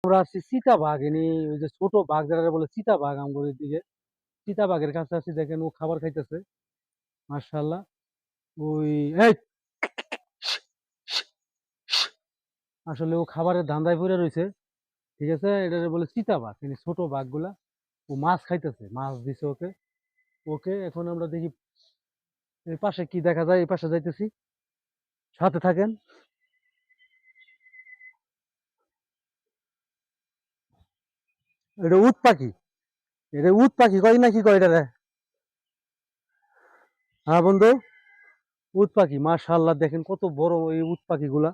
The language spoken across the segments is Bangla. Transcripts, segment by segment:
আমরা আছি চিতাবাঘ ওই যে ছোট বাঘ যারা বলে চিতাবাঘ আমগরের দিকে চিতাবাঘের কাছে আছি দেখেন ও খাবার খাইতেছে মাশাআল্লাহ ওই এই আসলে ও খাবারের ধান্দায় পড়ে রয়েছে ঠিক আছে এটা বলে চিতাবাঘ ছোট বাঘগুলা ও মাছ খাইতেছে মাছ দিছে ওকে ওকে এখন আমরা দেখি এই পাশে কি দেখা যায় এই পাশে যাইতেছি সাথে থাকেন এটা উট পাখি এটা উট পাখি কয় না কি কয় এটা রে হ্যাঁ বন্ধু উট পাখি মাশাআল্লাহ দেখেন কত বড় এই উট পাখিগুলা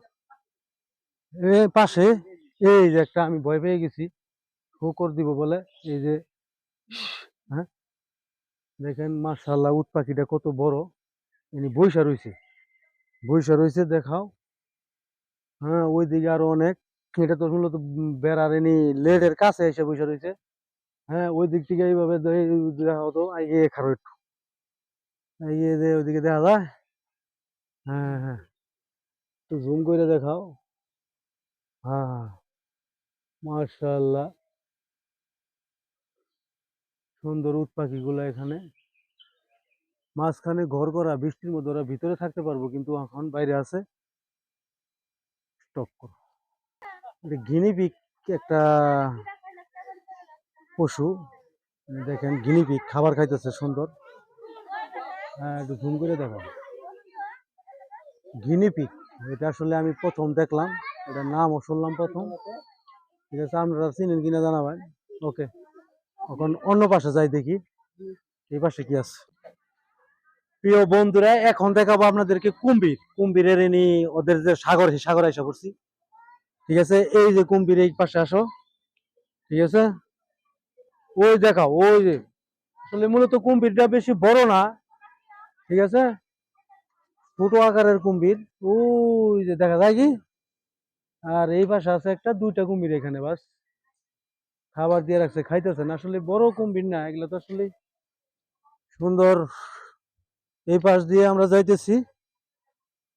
পাশে এই যে একটা আমি ভয় পেয়ে গেছি শুকর দিব বলে এই যে হ্যাঁ দেখেন মাশাআল্লাহ উট পাখিটা কত বড় বৈশা রয়েছে দেখাও হ্যাঁ ওইদিকে আরো অনেক এটা তো মূলত বেড়ার লেডের কাছে এসে বৈশা রয়েছে হ্যাঁ ওই দিক থেকে এইভাবে দেখা হতো আইয়ে খারো একটু আইয়ে যে ওইদিকে দেখা যায় হ্যাঁ হ্যাঁ একটু জুম করে দেখাও হ্যাঁ মাশাআল্লাহ সুন্দর উট পাখিগুলো এখানে মাঝখানে ঘর করা বৃষ্টির মধ্যে ওরা ভিতরে থাকতে পারবো কিন্তু এখন বাইরে আছে স্টপ করো গিনিপিগ একটা পশু দেখেন গিনিপিগ খাবার খাইতেছে সুন্দর হ্যাঁ একটু জুম করে দেখো গিনিপিগ এটা আসলে আমি প্রথম দেখলাম এটার নামও শুনলাম প্রথম ঠিক আছে আপনারা চিনেন কিনা জানাবেন ওকে এখন অন্য পাশে যাই দেখি এই পাশে কি আছে প্রিয় বন্ধুরা এখন দেখাবো আপনাদেরকে কুম্ভীরের ওদের যে সাগর আইসা করছি ঠিক আছে এই যে কুম্ভীর এই পাশে আসো ঠিক আছে ওই দেখাও ওই যে আসলে মূলত কুম্ভীরটা বেশি বড় না ঠিক আছে ছোট আকারের কুম্ভীর ওই যে দেখা যায় কি আর এই পাশে আছে একটা দুইটা কুম্ভীর এখানে বাস খাবার দিয়ে রাখছে খাইতেছেন আসলে বড় কুম্ভীর না এগুলো তো আসলে সুন্দর এই পাশ দিয়ে আমরা যাইতেছি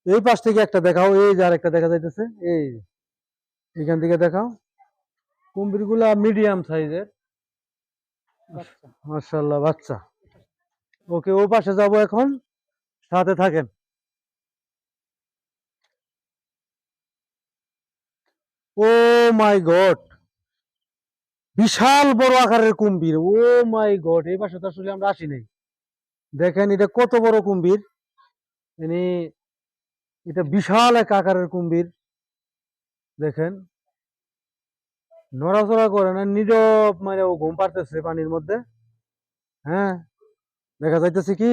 এই পাশ থেকে একটা দেখাও এই যে আরেকটা দেখা যাইতেছে এই এখান থেকে দেখাও কুম্ভীর গুলা মিডিয়াম সাইজের মাশাআল্লাহ বাচ্চা ওকে ও পাশে যাবো এখন সাথে থাকেন ও মাই গড বিশাল বড় আকারের কুম্ভীর ও মাই গড এই পাশে তো আসলে আমরা আসি নাই দেখেন এটা কত বড় কুম্ভীর ইনি এটা বিশাল এক আকারের কুম্ভীর দেখেন নড়াচড়া করে না নীরব মানে ও ঘুম পাড়তেছে পানির মধ্যে হ্যাঁ দেখা যাইতেছে কি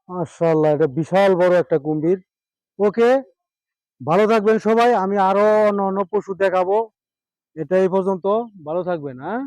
মাশাআল্লাহ এটা বিশাল বড় একটা কুম্ভীর ওকে ভালো থাকবেন সবাই আমি আরো অন্য অন্য পশু দেখাবো এটা এই পর্যন্ত ভালো থাকবেন হ্যাঁ